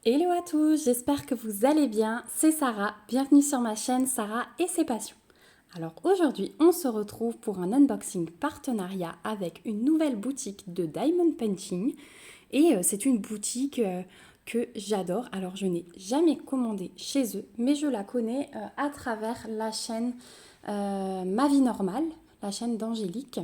Hello à tous, j'espère que vous allez bien. C'est Sarah, bienvenue sur ma chaîne Sarah et ses passions. Alors aujourd'hui, on se retrouve pour un unboxing partenariat avec une nouvelle boutique de Diamond Painting. Et c'est une boutique que j'adore. Alors je n'ai jamais commandé chez eux, mais je la connais à travers la chaîne Ma Vie Normale, la chaîne d'Angélique.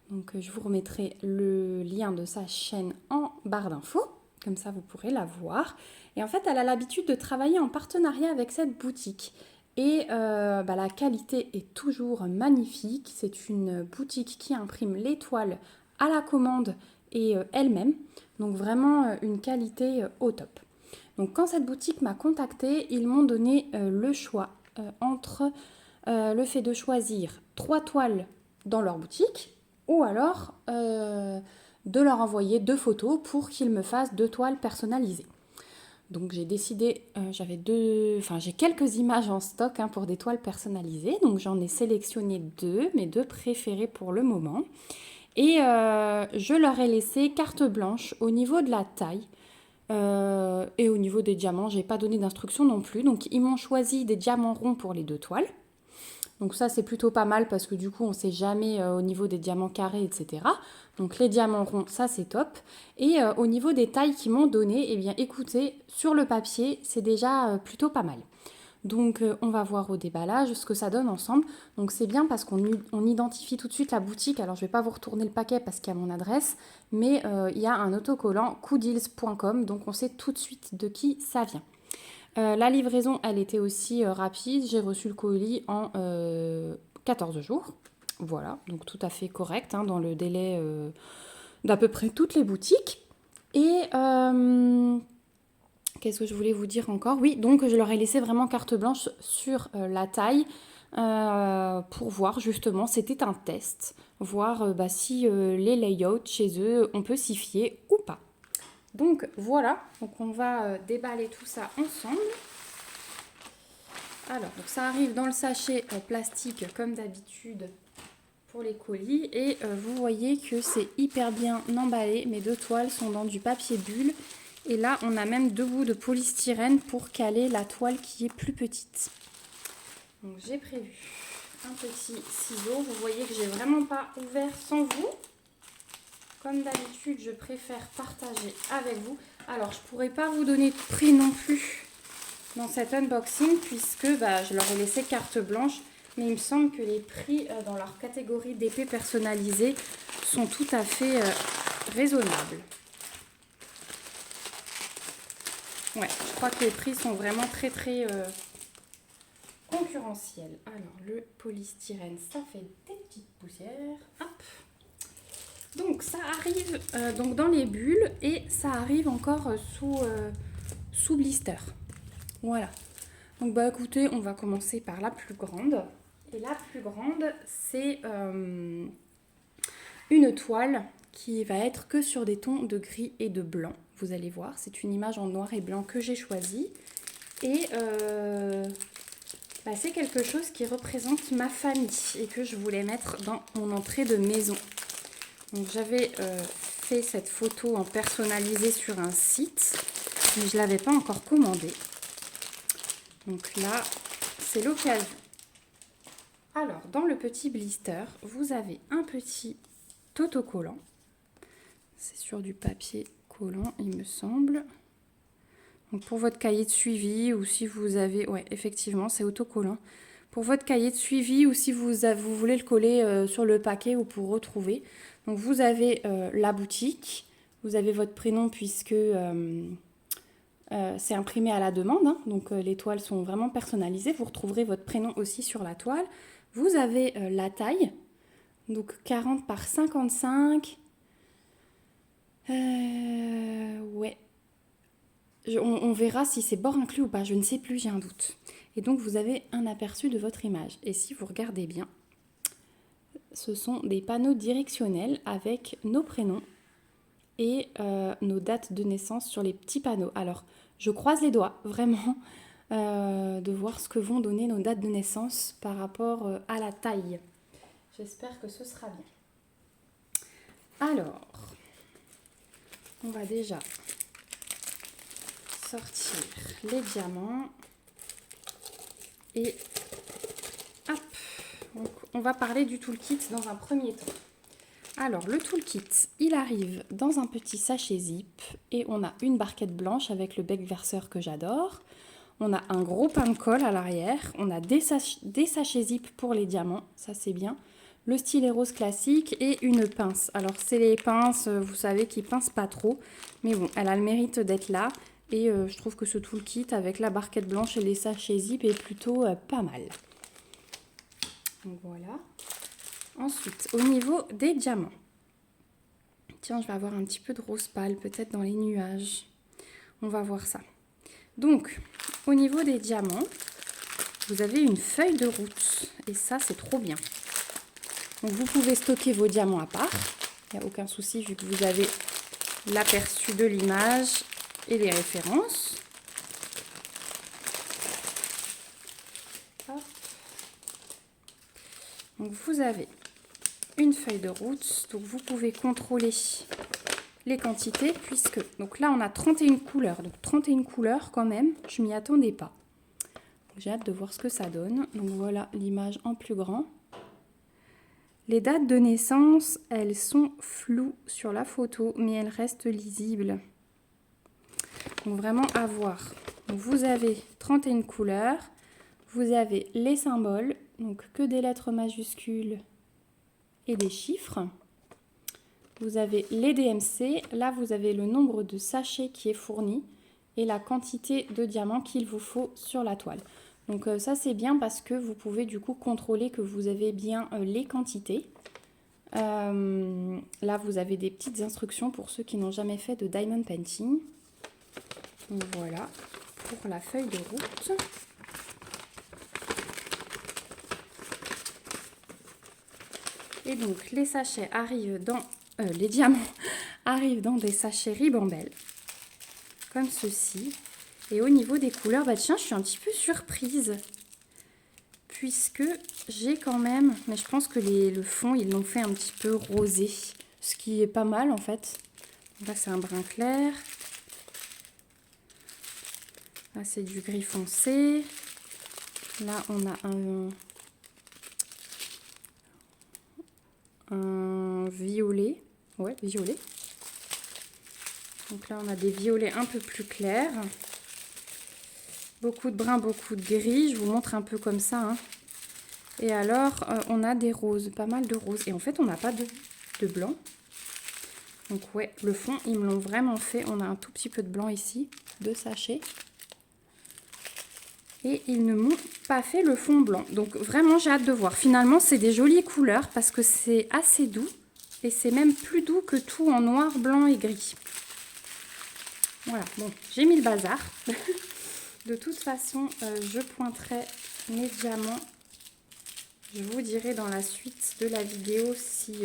Donc je vous remettrai le lien de sa chaîne en barre d'infos, comme ça vous pourrez la voir. Et en fait, elle a l'habitude de travailler en partenariat avec cette boutique. Et la qualité est toujours magnifique. C'est une boutique qui imprime les toiles à la commande et elle-même. Donc vraiment une qualité au top. Donc quand cette boutique m'a contactée, ils m'ont donné le choix entre le fait de choisir 3 toiles dans leur boutique ou alors de leur envoyer 2 photos pour qu'ils me fassent 2 toiles personnalisées. Donc j'ai décidé, j'ai quelques images en stock pour des toiles personnalisées, donc j'en ai sélectionné 2, mes 2 préférées pour le moment. Et je leur ai laissé carte blanche au niveau de la taille. Et au niveau des diamants, j'ai pas donné d'instructions non plus. Donc ils m'ont choisi des diamants ronds pour les 2 toiles. Donc ça c'est plutôt pas mal parce que du coup on sait jamais au niveau des diamants carrés, etc. Donc les diamants ronds, ça c'est top. Et au niveau des tailles qu'ils m'ont donné, eh bien écoutez, sur le papier c'est déjà plutôt pas mal. Donc on va voir au déballage ce que ça donne ensemble. Donc c'est bien parce qu'on identifie tout de suite la boutique. Alors je ne vais pas vous retourner le paquet parce qu'il y a mon adresse, mais il y a un autocollant cooddeals.com, donc on sait tout de suite de qui ça vient. La livraison, elle était aussi rapide. J'ai reçu le colis en 14 jours. Voilà, donc tout à fait correct dans le délai d'à peu près toutes les boutiques. Et qu'est-ce que je voulais vous dire encore? Oui, donc je leur ai laissé vraiment carte blanche sur la taille pour voir justement, c'était un test, voir si les layouts chez eux, on peut s'y fier ou pas. Donc voilà, donc on va déballer tout ça ensemble. Alors, donc ça arrive dans le sachet plastique comme d'habitude pour les colis. Et vous voyez que c'est hyper bien emballé. Mes 2 toiles sont dans du papier bulle. Et là, on a même 2 bouts de polystyrène pour caler la toile qui est plus petite. Donc j'ai prévu un petit ciseau. Vous voyez que j'ai vraiment pas ouvert sans vous. Comme d'habitude, je préfère partager avec vous. Alors, je pourrais pas vous donner de prix non plus dans cet unboxing puisque je leur ai laissé carte blanche, mais il me semble que les prix dans leur catégorie d'épées personnalisées sont tout à fait raisonnables. Ouais, je crois que les prix sont vraiment très concurrentiels. Alors le polystyrène, ça fait des petites poussières. Hop. Donc ça arrive donc dans les bulles et ça arrive encore sous blister. Voilà. Donc écoutez, on va commencer par la plus grande. Et la plus grande, c'est une toile qui va être que sur des tons de gris et de blanc. Vous allez voir, c'est une image en noir et blanc que j'ai choisie. Et c'est quelque chose qui représente ma famille et que je voulais mettre dans mon entrée de maison. Donc j'avais fait cette photo en personnalisé sur un site, mais je ne l'avais pas encore commandée. Donc là, c'est l'occasion. Alors, dans le petit blister, vous avez un petit autocollant. C'est sur du papier collant, il me semble. Donc pour votre cahier de suivi, ou si vous avez... Ouais, effectivement, c'est autocollant. Pour votre cahier de suivi, ou si vous voulez le coller sur le paquet ou pour retrouver. Donc vous avez la boutique, vous avez votre prénom puisque... c'est imprimé à la demande, donc les toiles sont vraiment personnalisées. Vous retrouverez votre prénom aussi sur la toile. Vous avez la taille, donc 40 par 55. Ouais. On verra si c'est bord inclus ou pas, je ne sais plus, j'ai un doute. Et donc vous avez un aperçu de votre image. Et si vous regardez bien, ce sont des panneaux directionnels avec nos prénoms et nos dates de naissance sur les petits panneaux. Alors, je croise les doigts, vraiment, de voir ce que vont donner nos dates de naissance par rapport à la taille. J'espère que ce sera bien. Alors, on va déjà sortir les diamants. Et hop, donc, on va parler du toolkit dans un premier temps. Alors le toolkit, il arrive dans un petit sachet zip et on a une barquette blanche avec le bec verseur que j'adore. On a un gros pain de colle à l'arrière. On a des sachets zip pour les diamants, ça c'est bien. Le stylet rose classique et une pince. Alors c'est les pinces, vous savez, qui pincent pas trop. Mais bon, elle a le mérite d'être là. Et je trouve que ce toolkit avec la barquette blanche et les sachets zip est plutôt pas mal. Donc voilà. Ensuite, au niveau des diamants. Tiens, je vais avoir un petit peu de rose pâle, peut-être dans les nuages. On va voir ça. Donc, au niveau des diamants, vous avez une feuille de route. Et ça, c'est trop bien. Donc, vous pouvez stocker vos diamants à part. Il n'y a aucun souci vu que vous avez l'aperçu de l'image et les références. Hop. Donc, vous avez une feuille de route. Donc, vous pouvez contrôler les quantités puisque... Donc là, on a 31 couleurs. Donc, 31 couleurs quand même. Je m'y attendais pas. J'ai hâte de voir ce que ça donne. Donc, voilà l'image en plus grand. Les dates de naissance, elles sont floues sur la photo, mais elles restent lisibles. Donc vraiment à voir. Donc vous avez 31 couleurs, vous avez les symboles, donc que des lettres majuscules et des chiffres. Vous avez les DMC, là vous avez le nombre de sachets qui est fourni et la quantité de diamants qu'il vous faut sur la toile. Donc ça c'est bien parce que vous pouvez du coup contrôler que vous avez bien les quantités. Là vous avez des petites instructions pour ceux qui n'ont jamais fait de diamond painting. Donc voilà pour la feuille de route. Et donc les sachets arrivent dans les diamants arrivent dans des sachets ribambelle comme ceci. Et au niveau des couleurs, bah tiens, je suis un petit peu surprise puisque j'ai quand même, mais je pense que le fond, ils l'ont fait un petit peu rosé, ce qui est pas mal en fait. Là, c'est un brun clair. Là, c'est du gris foncé. Là, on a un violet. Ouais, violet. Donc là, on a des violets un peu plus clairs. Beaucoup de brun, beaucoup de gris. Je vous montre un peu comme ça. Hein. Et alors, on a des roses, pas mal de roses. Et en fait, on n'a pas de blanc. Donc ouais, le fond, ils me l'ont vraiment fait. On a un tout petit peu de blanc ici, 2 sachets. Et ils ne m'ont pas fait le fond blanc. Donc vraiment, j'ai hâte de voir. Finalement, c'est des jolies couleurs parce que c'est assez doux. Et c'est même plus doux que tout en noir, blanc et gris. Voilà, bon, j'ai mis le bazar. De toute façon, je pointerai mes diamants. Je vous dirai dans la suite de la vidéo si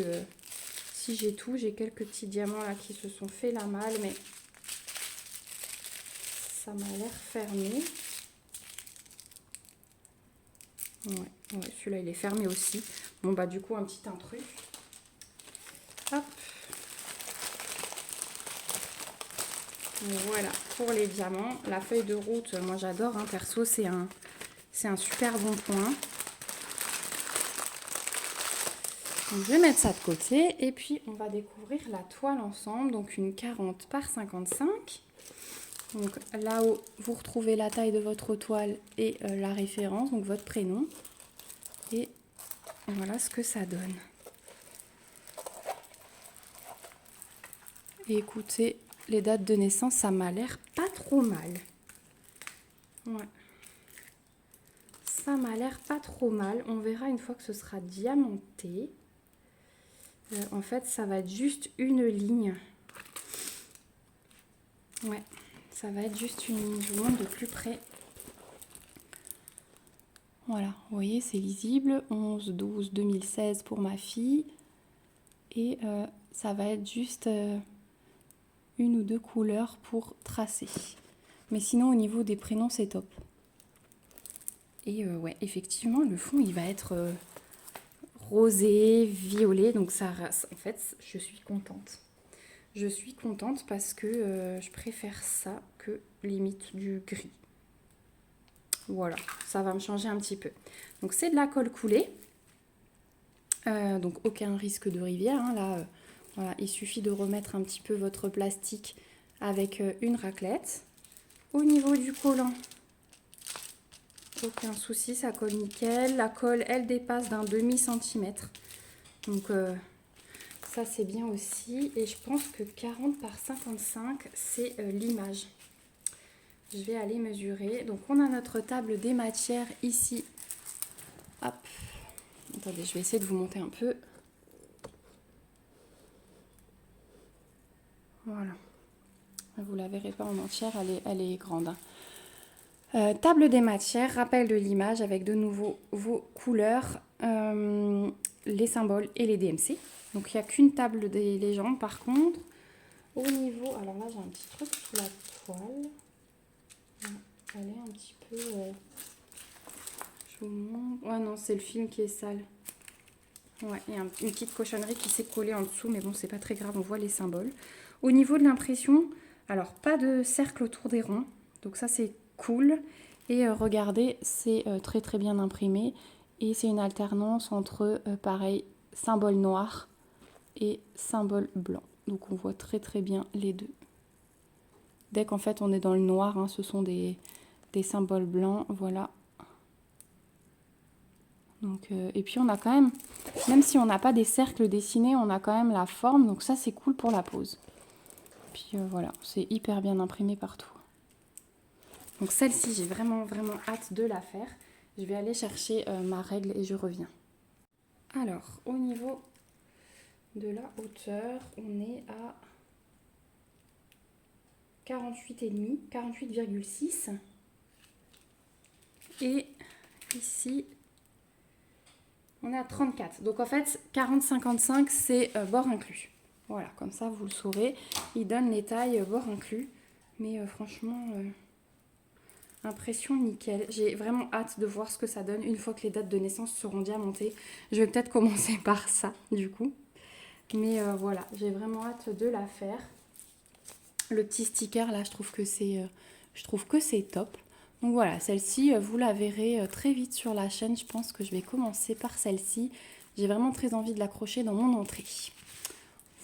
j'ai tout. J'ai quelques petits diamants là qui se sont fait la malle, mais ça m'a l'air fermé. Ouais, celui-là il est fermé aussi. Bon bah du coup un petit intrus. Hop. Voilà pour les diamants. La feuille de route, moi j'adore, hein, perso, c'est un super bon point. Donc, je vais mettre ça de côté et puis on va découvrir la toile ensemble. Donc une 40 par 55. Donc là-haut, vous retrouvez la taille de votre toile et la référence, donc votre prénom. Et voilà ce que ça donne. Et écoutez, les dates de naissance, ça m'a l'air pas trop mal. Ouais. Ça m'a l'air pas trop mal. On verra une fois que ce sera diamanté. En fait, ça va être juste une ligne. Ouais, ça va être juste une ligne. Je vous montre de plus près. Voilà, vous voyez, c'est lisible. 11/12/2016 pour ma fille. Et ça va être juste... une ou 2 couleurs pour tracer. Mais sinon, au niveau des prénoms, c'est top. Et ouais, effectivement, le fond, il va être rosé, violet. Donc, ça, en fait, je suis contente. Je suis contente parce que je préfère ça que limite du gris. Voilà, ça va me changer un petit peu. Donc c'est de la colle coulée. Donc aucun risque de rivière. Hein, là, voilà, il suffit de remettre un petit peu votre plastique avec une raclette. Au niveau du collant, aucun souci, ça colle nickel. La colle, elle dépasse d'un demi-centimètre. Donc ça c'est bien aussi. Et je pense que 40 par 55, c'est l'image. Je vais aller mesurer. Donc on a notre table des matières ici. Hop. Attendez, je vais essayer de vous monter un peu. Voilà. Vous ne la verrez pas en entière, elle est grande. Hein. Table des matières, rappel de l'image avec de nouveau vos couleurs, les symboles et les DMC. Donc il n'y a qu'une table des légendes par contre. Au niveau, alors là j'ai un petit truc sous la toile. Elle est un petit peu... je vous montre. Ouais non, c'est le film qui est sale. Ouais, il y a une petite cochonnerie qui s'est collée en dessous, mais bon, c'est pas très grave, on voit les symboles. Au niveau de l'impression, alors pas de cercle autour des ronds, donc ça c'est cool. Et regardez, c'est très très bien imprimé. Et c'est une alternance entre, pareil, symbole noir et symbole blanc. Donc on voit très très bien les deux. Dès qu'en fait on est dans le noir, hein, ce sont des symboles blancs, voilà. Donc, et puis on a quand même si on n'a pas des cercles dessinés, on a quand même la forme, donc ça c'est cool pour la pose. Puis voilà, c'est hyper bien imprimé partout. Donc celle-ci, j'ai vraiment vraiment hâte de la faire. Je vais aller chercher ma règle et je reviens. Alors, au niveau de la hauteur, on est à 48,5, 48,6. Et ici, on est à 34. Donc en fait, 40-55, c'est bord inclus. Voilà, comme ça, vous le saurez. Il donne les tailles bord inclus. Mais franchement, impression nickel. J'ai vraiment hâte de voir ce que ça donne une fois que les dates de naissance seront diamantées. Je vais peut-être commencer par ça, du coup. Mais voilà, j'ai vraiment hâte de la faire. Le petit sticker, là, je trouve que c'est top. Donc voilà, celle-ci, vous la verrez très vite sur la chaîne. Je pense que je vais commencer par celle-ci. J'ai vraiment très envie de l'accrocher dans mon entrée.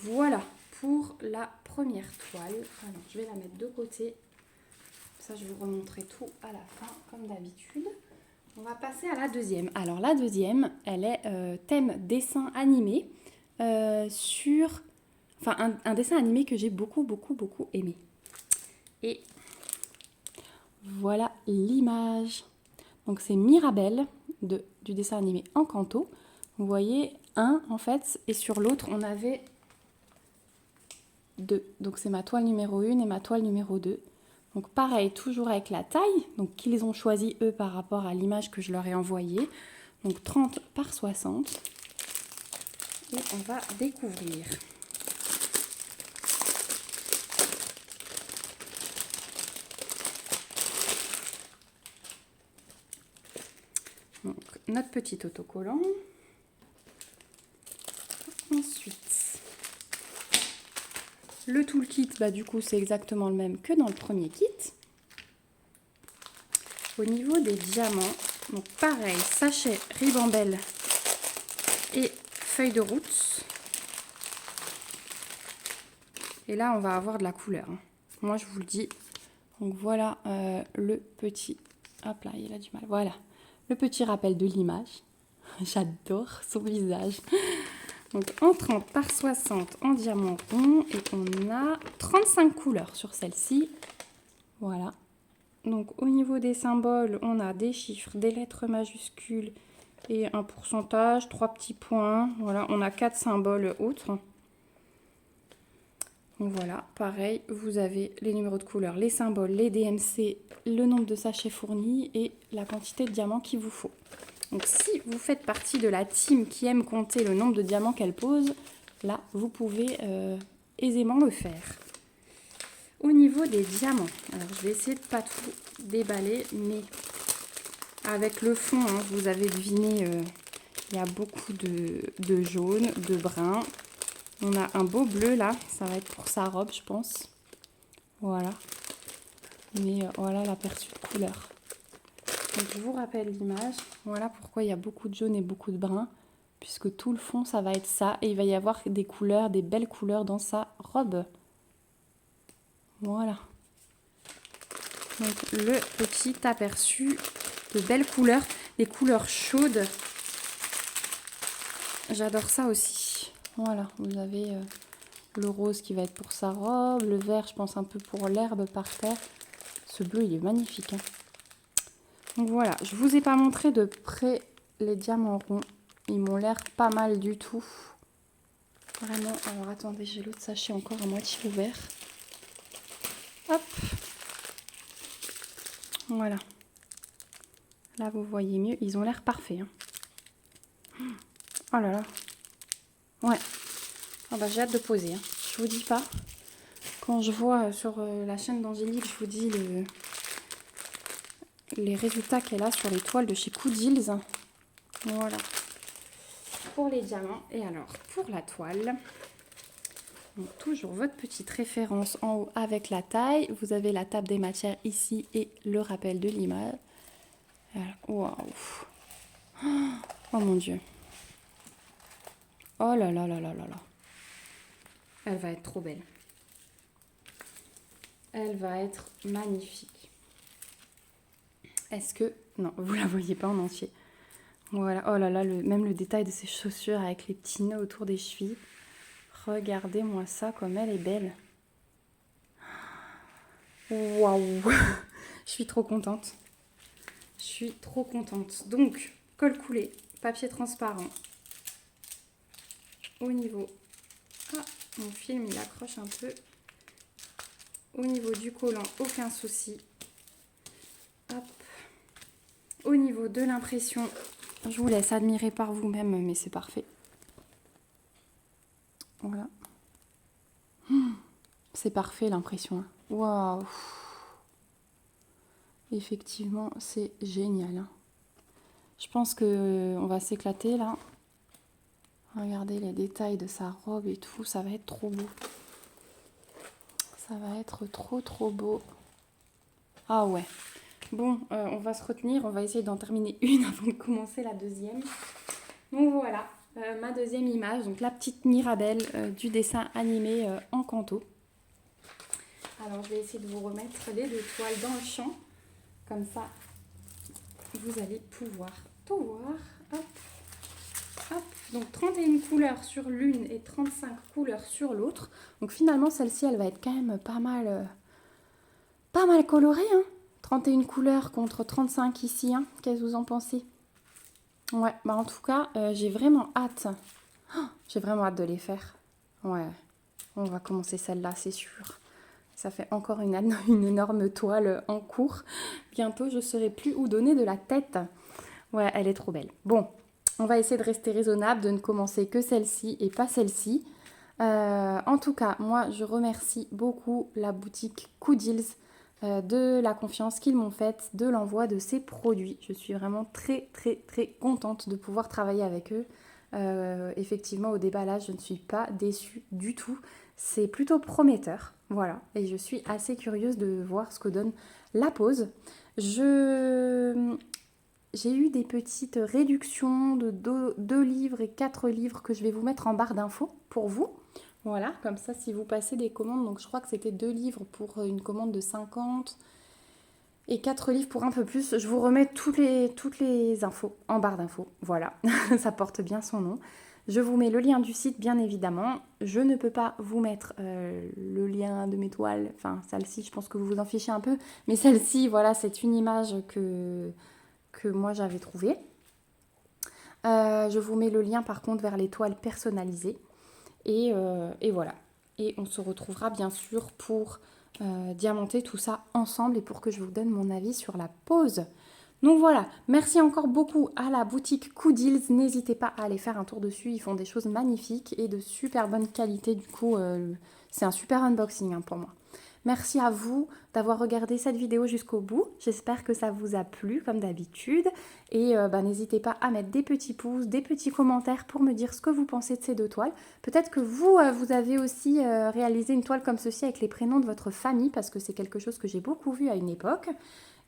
Voilà pour la première toile. Alors, je vais la mettre de côté. Ça, je vous remontrerai tout à la fin, comme d'habitude. On va passer à la deuxième. Alors, la deuxième, elle est thème dessin animé sur... Enfin, un dessin animé que j'ai beaucoup aimé. Et voilà l'image. Donc, c'est Mirabelle du dessin animé Encanto. Vous voyez, un en fait, et sur l'autre, on avait deux. Donc, c'est ma toile numéro 1 et ma toile numéro 2. Donc, pareil, toujours avec la taille, donc qu'ils ont choisi eux par rapport à l'image que je leur ai envoyée. Donc, 30 par 60. Et on va découvrir. Donc, notre petit autocollant. Ensuite, le toolkit, du coup, c'est exactement le même que dans le premier kit. Au niveau des diamants, donc pareil, sachet, ribambelle et feuille de route. Et là, on va avoir de la couleur. Hein. Moi, je vous le dis. Donc, voilà le petit... Hop là, il a du mal. Voilà. Le petit rappel de l'image. J'adore son visage. Donc, en 30 par 60 en diamant rond. Et on a 35 couleurs sur celle-ci. Voilà. Donc, au niveau des symboles, on a des chiffres, des lettres majuscules et un pourcentage, 3 petits points. Voilà, on a 4 symboles autres. Donc voilà, pareil, vous avez les numéros de couleurs, les symboles, les DMC, le nombre de sachets fournis et la quantité de diamants qu'il vous faut. Donc si vous faites partie de la team qui aime compter le nombre de diamants qu'elle pose, là, vous pouvez aisément le faire. Au niveau des diamants, alors je vais essayer de ne pas tout déballer, mais avec le fond, hein, vous avez deviné, il y a beaucoup de jaune, de brun. On a un beau bleu là, ça va être pour sa robe je pense. Voilà. Mais voilà l'aperçu de couleur. Donc je vous rappelle l'image. Voilà pourquoi il y a beaucoup de jaune et beaucoup de brun. Puisque tout le fond, ça va être ça. Et il va y avoir des couleurs, des belles couleurs dans sa robe. Voilà. Donc le petit aperçu de belles couleurs. Des couleurs chaudes. J'adore ça aussi. Voilà, vous avez le rose qui va être pour sa robe. Le vert, je pense un peu pour l'herbe par terre. Ce bleu, il est magnifique. Hein. Donc voilà, je vous ai pas montré de près les diamants ronds. Ils m'ont l'air pas mal du tout. Vraiment, alors attendez, j'ai l'autre sachet encore à moitié ouvert. Hop. Voilà. Là, vous voyez mieux, ils ont l'air parfaits. Hein. Oh là là. Ouais. Oh bah, j'ai hâte de poser. Hein. Je vous dis pas. Quand je vois sur la chaîne d'Angélique, je vous dis les résultats qu'elle a sur les toiles de chez Coudils. Voilà. Pour les diamants. Et alors, pour la toile. Donc, toujours votre petite référence en haut avec la taille. Vous avez la table des matières ici et le rappel de l'image. Waouh. Oh mon Dieu. Oh là là là là là là. Elle va être trop belle. Elle va être magnifique. Est-ce que... Non, vous la voyez pas en entier. Voilà. Oh là là, même le détail de ses chaussures avec les petits nœuds autour des chevilles. Regardez-moi ça, comme elle est belle. Waouh. Je suis trop contente. Je suis trop contente. Donc, col coulé, papier transparent. Au niveau... Ah, mon film, il accroche un peu. Au niveau du collant, aucun souci. Hop. Au niveau de l'impression, je vous laisse admirer par vous-même, mais c'est parfait. Voilà. C'est parfait l'impression. Waouh. Effectivement, c'est génial. Je pense qu'on va s'éclater là. Regardez les détails de sa robe et tout, ça va être trop beau. Ça va être trop beau. Ah ouais. Bon, on va se retenir, on va essayer d'en terminer une avant de commencer la deuxième. Donc voilà, ma deuxième image, donc la petite Mirabelle du dessin animé en canto. Alors je vais essayer de vous remettre les deux toiles dans le champ. Comme ça, vous allez pouvoir tout voir. Hop, hop. Donc 31 couleurs sur l'une et 35 couleurs sur l'autre. Donc finalement, celle-ci, elle va être quand même pas mal colorée. Hein. 31 couleurs contre 35 ici. Hein. Qu'est-ce que vous en pensez? Ouais, bah en tout cas, j'ai vraiment hâte. Oh, j'ai vraiment hâte de les faire. Ouais, on va commencer celle-là, c'est sûr. Ça fait encore une énorme toile en cours. Bientôt, je ne saurai plus où donner de la tête. Ouais, elle est trop belle. Bon, on va essayer de rester raisonnable, de ne commencer que celle-ci et pas celle-ci. En tout cas, moi, je remercie beaucoup la boutique Coudils de la confiance qu'ils m'ont faite, de l'envoi de ces produits. Je suis vraiment très contente de pouvoir travailler avec eux. Effectivement, au déballage, je ne suis pas déçue du tout. C'est plutôt prometteur, voilà. Et je suis assez curieuse de voir ce que donne la pose. J'ai eu des petites réductions de 2 livres et 4 livres que je vais vous mettre en barre d'infos pour vous. Voilà, comme ça, si vous passez des commandes, donc je crois que c'était 2 livres pour une commande de 50 et 4 livres pour un peu plus. Je vous remets toutes les infos en barre d'infos. Voilà, ça porte bien son nom. Je vous mets le lien du site, bien évidemment. Je ne peux pas vous mettre le lien de mes toiles. Enfin, celle-ci, je pense que vous vous en fichez un peu. Mais celle-ci, voilà, c'est une image que moi, j'avais trouvée. Je vous mets le lien, par contre, vers les toiles personnalisées. Et voilà. Et on se retrouvera, bien sûr, pour diamanter tout ça ensemble et pour que je vous donne mon avis sur la pose. Donc voilà, merci encore beaucoup à la boutique Coudils. N'hésitez pas à aller faire un tour dessus, ils font des choses magnifiques et de super bonne qualité. Du coup, c'est un super unboxing pour moi. Merci à vous d'avoir regardé cette vidéo jusqu'au bout. J'espère que ça vous a plu comme d'habitude. Et n'hésitez pas à mettre des petits pouces, des petits commentaires pour me dire ce que vous pensez de ces 2 toiles. Peut-être que vous, vous avez aussi réalisé une toile comme ceci avec les prénoms de votre famille parce que c'est quelque chose que j'ai beaucoup vu à une époque.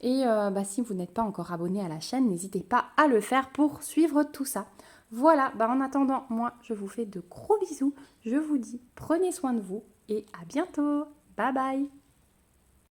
Et si vous n'êtes pas encore abonné à la chaîne, n'hésitez pas à le faire pour suivre tout ça. Voilà, en attendant, moi je vous fais de gros bisous. Je vous dis prenez soin de vous et à bientôt. Bye bye.